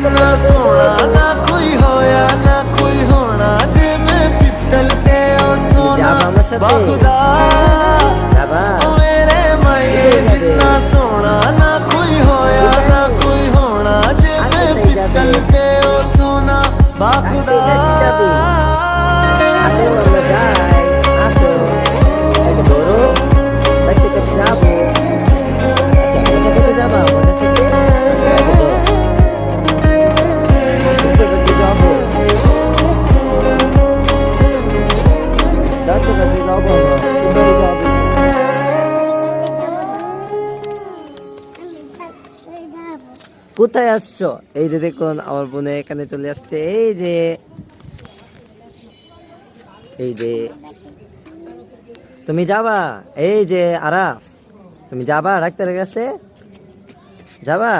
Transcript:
जिन्ना सोना ना कोई होया ना कोई होना जे मैं पित्तल ते ओ सोना बाखुदा ओ मेरे माये जिन्ना सोना ना कोई होया ना कोई होना जे मैं पित्तल ते ओ सोना बाखुदा আসো আমরা যাই, আসো একটু ধরো, দেখতে কাছে যাবো। আচ্ছা মজা খেতে যাবা, মজা খেতে আসো একটু ধরো, দেখতে কাছে যাবো, দেখতে কাছে যাবো, আমরা কোথায় যাবো? কোথায় আসছো? এই যে দেখুন আমার বোনে এখানে চলে আসছে, এই যে এই যে তুমি যাবা, এই যে আরাফ তুমি যাবা ডাক্তারের কাছে যাবা?